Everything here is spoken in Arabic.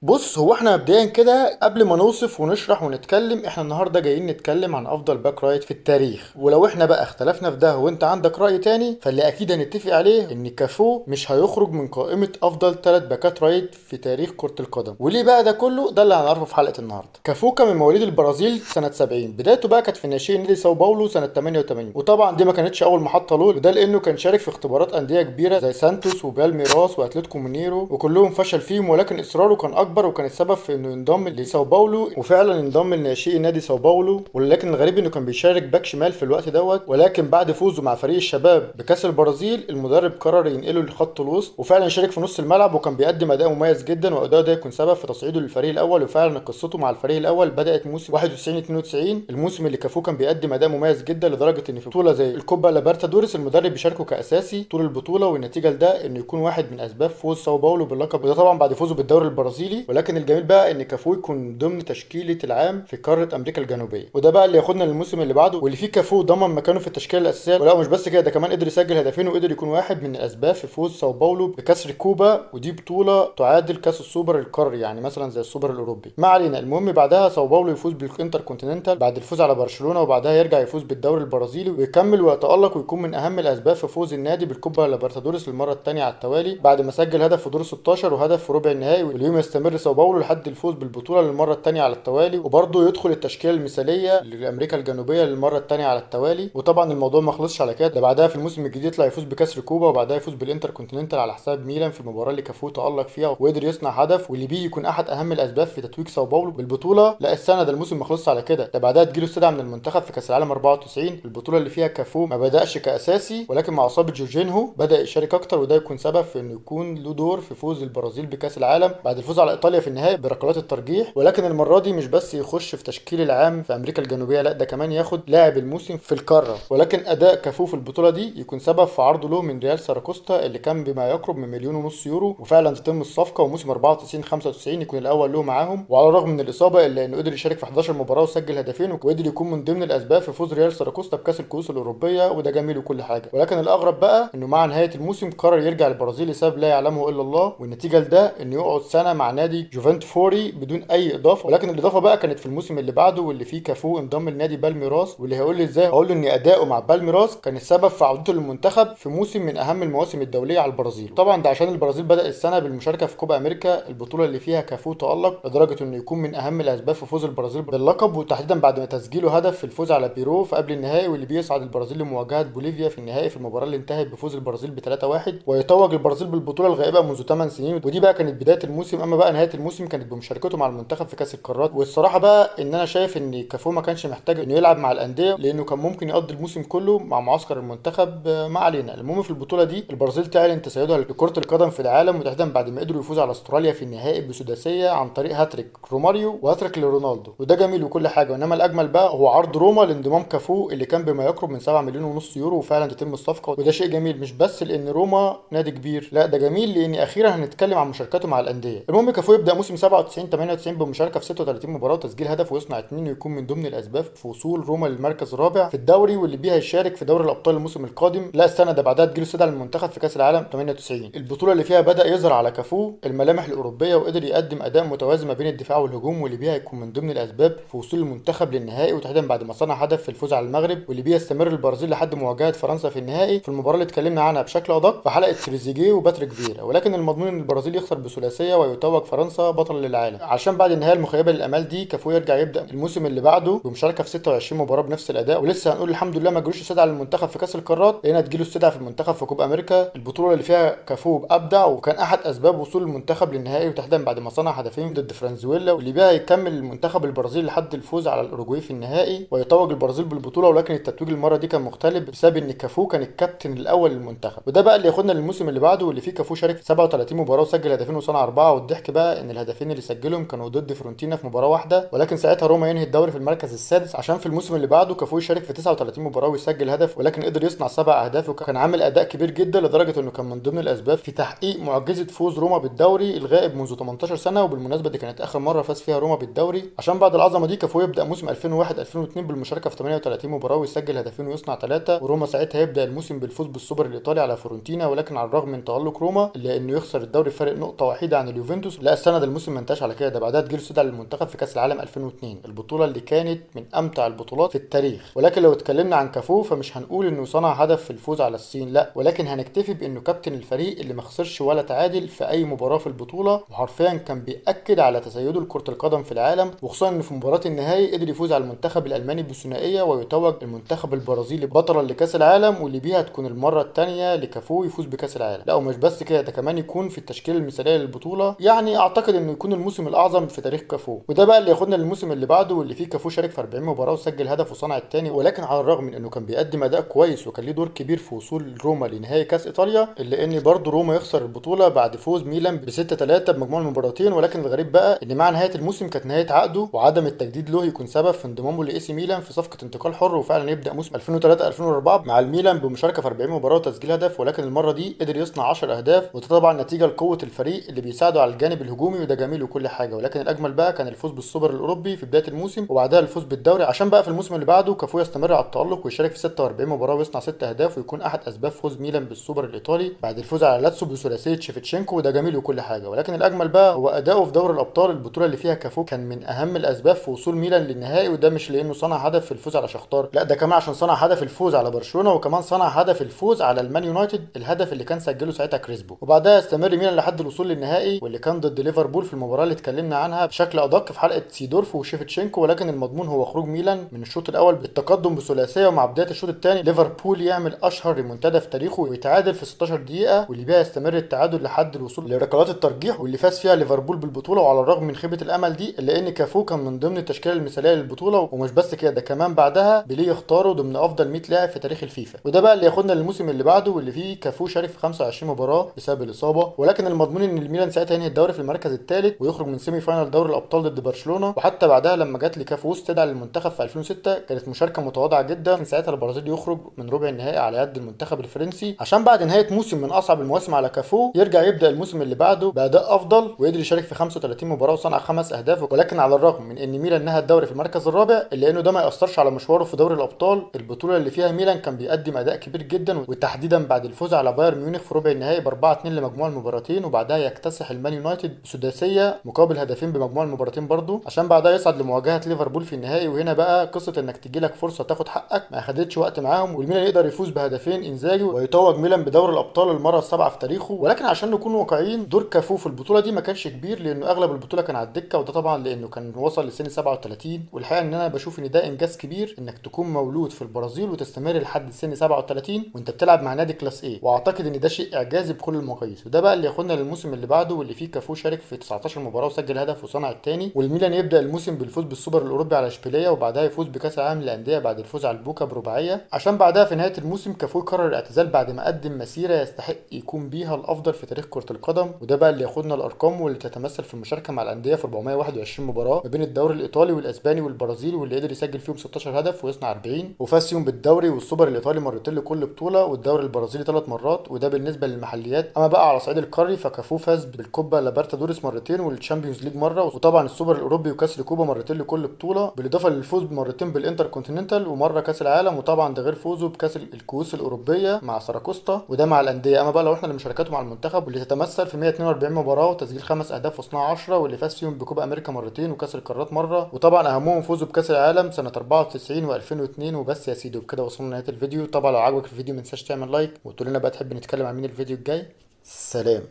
بص، هو احنا مبدئيا كده قبل ما نوصف ونشرح ونتكلم، احنا النهارده جايين نتكلم عن افضل باك رايت في التاريخ. ولو احنا بقى اختلفنا في ده وانت عندك رأي تاني، فاللي اكيد هنتفق عليه ان كافو مش هيخرج من قائمة افضل 3 باكات رايت في تاريخ كرة القدم. وليه بقى ده كله؟ ده اللي هنعرفه في حلقة النهارده. كافو كان من مواليد البرازيل سنة 70، بدايته بقى كانت في ناشئين نادي ساو باولو سنة 88. وطبعا دي ما كانتش اول محطة له، وده لانه كان شارك في اختبارات أندية كبيرة زي سانتوس وبالميراس واتلتيكو مينيرو، وكلهم فشل فيهم، ولكن اصراره كان اكبر وكان السبب في انه ينضم لساو باولو. وفعلا انضم لناشئي نادي ساو باولو. ولكن الغريب انه كان بيشارك باك شمال في الوقت دوت. ولكن بعد فوزه مع فريق الشباب بكاس البرازيل، المدرب قرر ينقله لخط الوسط، وفعلا شارك في نص الملعب وكان بيقدم اداء مميز جدا، واداء ده يكون سبب في تصعيده للفريق الاول. وفعلا قصته مع الفريق الاول بدات موسم 91 92، الموسم اللي كافو كان بيقدم اداء مميز جدا، لدرجه ان في بطوله زي الكوبا لابرتادوريس المدرب بيشاركه كاساسي طول البطوله. والنتيجه لده انه يكون واحد من اسباب فوز ساو باولو باللقب، وده طبعا بعد فوزه بالدوري البرازيلي. ولكن الجميل بقى ان كافو يكون ضمن تشكيله العام في قاره امريكا الجنوبيه، وده بقى اللي ياخدنا للموسم اللي بعده واللي فيه كافو ضمن مكانه في التشكيله الاساسيه. ولا مش بس كده، ده كمان قدر يسجل هدفين، وقدر يكون واحد من الاسباب في فوز ساو باولو بكسر كوبا، ودي بطوله تعادل كاس السوبر القاري، يعني مثلا زي السوبر الاوروبي. ما علينا، المهم بعدها ساو باولو يفوز بالانتر كونتيننتال بعد الفوز على برشلونه، وبعدها يرجع يفوز بالدوري البرازيلي ويكمل ويتالق ويكون من اهم الاسباب في فوز النادي بالكوبا لابرتادوريس للمره الثانيه على التوالي، بعد ما سجل هدف في دور 16 وهدف في ربع النهائي. واليوم يستمر ساو باولو لحد الفوز بالبطوله للمره الثانيه على التوالي، وبرضه يدخل التشكيله المثاليه لامريكا الجنوبيه للمره الثانيه على التوالي. وطبعا الموضوع ما خلصش على كده، ده بعدها في الموسم الجديد يطلع يفوز بكاس كوبا، وبعدها يفوز بالانتر كونتيننتال على حساب ميلان في المباراه اللي كافو تالق فيها وقدر يصنع هدف، واللي بيه يكون احد اهم الاسباب في تتويج ساو باولو بالبطوله. لا السنه ده الموسم ما خلصش على كده، ده بعدها تجيله استدعاء من المنتخب في كاس العالم 94، البطوله اللي فيها كافو ما بداش كاساسي، ولكن مع اصابه جورجينهو بدا يشارك اكتر، وده يكون سبب في انه يكون له دور في فوز البرازيل بكاس العالم بعد الفوز على ايطاليا في النهائي بركلات الترجيح. ولكن المره دي مش بس يخش في تشكيل العام في امريكا الجنوبيه، لا ده كمان ياخد لاعب الموسم في القاره. ولكن اداء كافو في البطوله دي يكون سبب في عرضه له من ريال ساراكوستا اللي كان بما يقرب من 1.5 مليون يورو، وفعلا تتم الصفقه، وموسم 94 95 يكون الاول له معاهم. وعلى الرغم من الاصابه الا انه قدر يشارك في 11 مباراه وسجل هدفين، وقدر يكون من ضمن الاسباب في فوز ريال ساراكوستا بكاس الكؤوس الاوروبيه، وده جميل وكل حاجه. ولكن الاغرب بقى انه مع نهايه الموسم قرر يرجع البرازيل لسبب لا يعلمه الا الله، والنتيجه لده انه يقعد سنه مع نادي جوفنت فوري بدون اي اضافه. ولكن الاضافه بقى كانت في الموسم اللي بعده واللي فيه كافو انضم لنادي بالميراس. واللي هيقول لي ازاي، هقول له ان اداؤه مع بالميراس كان السبب في عودته للمنتخب في موسم من اهم المواسم الدوليه على البرازيل. طبعا ده عشان البرازيل بدأ السنه بالمشاركه في كوبا امريكا، البطوله اللي فيها كافو تألق لدرجه انه يكون من اهم الاسباب في فوز البرازيل باللقب، وتحديدا بعد ما تسجيله هدف في الفوز على بيرو في قبل النهائي، واللي بيصعد البرازيل لمواجهه بوليفيا في النهائي في المباراه اللي انتهت بفوز البرازيل ب 3-1، ويتوج البرازيل بالبطوله الغائبه منذ 8 سنين. ودي بقى كانت بدايه الموسم. اما بقى نهايه الموسم كانت بمشاركته مع المنتخب في كاس القارات. والصراحه بقى ان انا شايف ان كافو ما كانش محتاج انه يلعب مع الانديه، لانه كان ممكن يقضي الموسم كله مع معسكر المنتخب. ما علينا، المهم في البطوله دي البرازيل تعلن تسيدها لكره القدم في العالم، وتحديدا بعد ما قدروا يفوزوا على استراليا في النهائي بسداسيه عن طريق هاتريك روماريو وهاتريك لرونالدو، وده جميل وكل حاجه. انما الاجمل بقى هو عرض روما لانضمام كافو اللي كان بما يقرب من 7.5 مليون يورو، وفعلا تتم الصفقه. وده شيء جميل مش بس لان روما نادي كبير، لا ده جميل لان اخيرا هنتكلم عن مشاركته مع الانديه. المهم كافو يبدا موسم 97 98 بمشاركه في 36 مباراه وتسجيل هدف ويصنع 2، ويكون من ضمن الاسباب في وصول روما للمركز الرابع في الدوري، واللي بيها يشارك في دوري الابطال الموسم القادم. لا السنه ده بعدها تجيله استدعاء للمنتخب في كاس العالم 98، البطوله اللي فيها بدا يظهر على كافو الملامح الاوروبيه، وقدر يقدم اداء متوازن ما بين الدفاع والهجوم، واللي بيها يكون من ضمن الاسباب في وصول المنتخب للنهائي، وتحديدا بعد ما صنع هدف في الفوز على المغرب، واللي بيها يستمر البرازيل لحد مواجهه فرنسا في النهائي في المباراه اللي اتكلمنا عنها بشكل ادق في حلقه تريزيجيه وباتريك فيرا. ولكن المضمون ان البرازيل يخسر بثلاثيه ويتوج فرنسا بطل للعالم. عشان بعد النهايه المخيبه للامال دي كافو يرجع يبدا الموسم اللي بعده بمشاركه في 26 مباراه بنفس الاداء. ولسه هنقول الحمد لله ما جالوش استدعاء للمنتخب في كاس القارات، لقينا تجيله استدعاء في المنتخب في كوبا امريكا، البطوله اللي فيها كافو ابدع وكان احد اسباب وصول المنتخب للنهائي، وتحديدا بعد ما صنع هدفين ضد فرنزويلا، واللي بيها يكمل المنتخب البرازيلي لحد الفوز على الاوروجواي في النهائي ويتوج البرازيل بالبطوله. ولكن التتويج المره دي كان مختلف بسبب ان كافو كان الكابتن الاول للمنتخب. وده بقى اللي ياخدنا للموسم اللي بعده واللي فيه كافو شارك في 37 مباراه وسجل هدفين وصنع 4. والضحك بقى ان الهدفين اللي سجلهم كانوا ضد فرونتينا في مباراه واحده، ولكن ساعتها روما ينهي الدوري في المركز السادس، عشان في الموسم اللي بعده كافو يشارك في 39 مباراه ويسجل هدف، ولكن قدر يصنع 7 اهداف، وكان عامل اداء كبير جدا لدرجه انه كان من ضمن الاسباب في تحقيق معجزه فوز روما بالدوري الغائب منذ 18 سنه. وبالمناسبه دي كانت اخر مره فاز فيها روما بالدوري. عشان بعد العظمه دي كافو يبدا موسم 2001 2002 بالمشاركه في 38 مباراه ويسجل هدفين ويصنع 3، وروما ساعتها يبدا الموسم بالفوز بالسوبر الايطالي على فورنتينا. ولكن على الرغم من تالق روما الا انه يخسر الدوري فرق نقطه وحيده عن اليوفنتوس. لا السنه ده الموسم ما انتهاش على كده، ده بعدها تجيله استدعاء للمنتخب في كاس العالم 2002، البطوله اللي كانت من امتع البطولات في التاريخ. ولكن لو اتكلمنا عن كافو فمش هنقول انه صنع هدف في الفوز على الصين، لا، ولكن هنكتفي بانه كابتن الفريق اللي ما خسرش ولا تعادل في اي مباراه في البطوله، وحرفيا كان بيأكد على تسيده لكره القدم في العالم، وخصوصا انه في مباراه النهائي قدر يفوز على المنتخب الالماني بالثنائيه ويتوج المنتخب البرازيلي بطلا لكاس العالم، واللي بيها تكون المره الثانيه لكافو يفوز بكاس العالم. لا ومش بس كده، ده كمان يكون في التشكيله المثاليه للبطوله، يعني اعتقد انه يكون الموسم الاعظم في تاريخ كافو. وده بقى اللي ياخدنا للموسم اللي بعده واللي فيه كافو شارك في 40 مباراه وسجل هدف وصنع الثاني. ولكن على الرغم من انه كان بيقدم اداء كويس وكان ليه دور كبير في وصول روما لنهائي كاس ايطاليا، الا ان برضه روما يخسر البطوله بعد فوز ميلان ب 6-3 بمجموع المباراتين. ولكن الغريب بقى ان مع نهايه الموسم كانت نهايه عقده، وعدم التجديد له يكون سبب في انضمامه لاي سي ميلان في صفقه انتقال حر، وفعلا يبدا موسم 2003 2004 مع الميلان بمشاركه في 40 مباراه وتسجيل هدف. ولكن المره دي قدر يصنع 10 اهداف، وده طبعا نتيجه لقوه الفريق اللي بيساعده على الجانب الهجومي، وده جميل وكل حاجه. ولكن الاجمل بقى كان الفوز بالسوبر الاوروبي في بدايه الموسم، وبعدها الفوز بالدوري، عشان بقى في الموسم اللي بعده كافو يستمر على التالق ويشارك في 46 مباراه ويصنع 6 اهداف، ويكون احد اسباب فوز ميلان بالسوبر الايطالي بعد الفوز على لاتسو بثلاثيه شيفتشينكو، وده جميل وكل حاجه. ولكن الاجمل بقى هو اداؤه في دوري الابطال، البطوله اللي فيها كافو كان من اهم الاسباب في وصول ميلان للنهائي، وده مش لانه صنع هدف في الفوز على شختار، لا، ده كمان عشان صنع هدف الفوز على برشلونه، وكمان صنع هدف الفوز على المان يونايتد، الهدف اللي كان سجله ساعتها كريسبو. وبعدها استمر ميلان لحد الوصول للنهائي، واللي كان ضد ليفربول في المباراه اللي اتكلمنا عنها بشكل ادق في حلقه سيدورف وشيفتشينكو. ولكن المضمون هو خروج ميلان من الشوط الاول بالتقدم بثلاثيه، ومع بدايه الشوط الثاني ليفربول يعمل اشهر ريمونتادا في تاريخه ويتعادل في 16 دقيقه، واللي بيها يستمر التعادل لحد الوصول لركلات الترجيح، واللي فاز فيها ليفربول بالبطوله. وعلى الرغم من خيبه الامل دي الا ان كافو كان من ضمن التشكيله المثاليه للبطوله، ومش بس كده، ده كمان بعدها بيليه يختاره ضمن افضل 100 لاعب في تاريخ الفيفا. وده بقى اللي ياخدنا للموسم اللي بعده واللي فيه كافو شارك في 25 مباراه بسبب الاصابه. ولكن المضمون ان الميلان ساعتها ينهي الدوري في المركز الثالث ويخرج من سيمي فاينال دوري الابطال ضد برشلونه. وحتى بعدها لما جات لكافو استدعاء للمنتخب في 2006 كانت مشاركه متواضعه جدا، كان ساعتها البرازيل يخرج من ربع النهائي على يد المنتخب الفرنسي، عشان بعد نهايه موسم من اصعب المواسم على كافو يرجع يبدا الموسم اللي بعده باداء افضل، وقدر يشارك في 35 مباراه وصنع 5 اهداف. ولكن على الرغم من ان ميلان نهى الدوري في المركز الرابع الا انه ده ما ياثرش على مشواره في دوري الابطال، البطوله اللي فيها ميلان كان بيقدم اداء كبير جدا، وتحديدا بعد الفوز على بايرن ميونخ في ربع النهائي ب 4-2 لمجموع المباراتين، وبعدها يكتسح المان يونايتد بسداسيه مقابل هدفين بمجموع المباراتين برضه، عشان بعدها يصعد لمواجهه ليفربول في النهائي. وهنا بقى قصه انك تجي لك فرصه تاخد حقك ما اخدتش وقت معاهم، والميلان يقدر يفوز بهدفين انزاجي ويتوج ميلان بدوري الابطال المره السابعه في تاريخه. ولكن عشان نكون واقعيين دور كافو في البطوله دي ما كانش كبير، لانه اغلب البطوله كان على الدكه، وده طبعا لانه كان وصل لسن 37. والحقيقه ان انا بشوف ان ده انجاز كبير انك تكون مولود في البرازيل وتستمر لحد سن 37 وانت بتلعب مع نادي كلاس ايه، واعتقد ان ده شيء اعجازي بكل المقاييس. وده بقى اللي ياخدنا للموسم اللي بعده واللي فيه كافو شارك في 19 مباراه وسجل هدف وصنع الثاني، والميلان يبدا الموسم بالفوز بالسوبر الاوروبي على اشبيليه، وبعدها يفوز بكاس العالم للانديه بعد الفوز على البوكا برباعيه، عشان بعدها في نهايه الموسم كافو قرر الاعتزال بعد ما قدم مسيره يستحق يكون بيها الافضل في تاريخ كره القدم. وده بقى اللي ياخدنا الارقام واللي تتمثل في المشاركه مع الانديه في 421 مباراه ما بين الدوري الايطالي والاسباني والبرازيلي، واللي قدر يسجل فيهم 16 هدف ويصنع 40، وفاز فيهم بالدوري والسوبر الايطالي مرتين لكل بطوله، والدوري البرازيلي 3 مرات، وده بالنسبه للمحليات. اما بقى على صعيد القاري فكافو فاز بالكوبا لابرتادوريس مرتين والتشامبيونز ليج مره، وطبعا السوبر الاوروبي وكاس الكوبا مرتين لكل بطوله، بالاضافه للفوز مرتين بالانتر كونتيننتال ومره كاس العالم، وطبعا ده غير فوزه بكاس الكؤوس الاوروبيه مع ساراكوستا، وده مع الانديه. اما بقى لو احنا لمشاركاته مع المنتخب واللي تتمثل في 142 مباراه وتسجيل 5 اهداف وصناعه 10، واللي فاز فيهم بكوبا امريكا مرتين وكاس القارات مره، وطبعا اهمهم فوزه بكاس العالم سنه 94 و2002. وبس يا سيدي، وبكده وصلنا لنهايه الفيديو. طبعا لو عجبك الفيديو ما تنساش تعمل لايك وتقول لنا بقى تحب نتكلم عن مين الفيديو الجاي. سلام.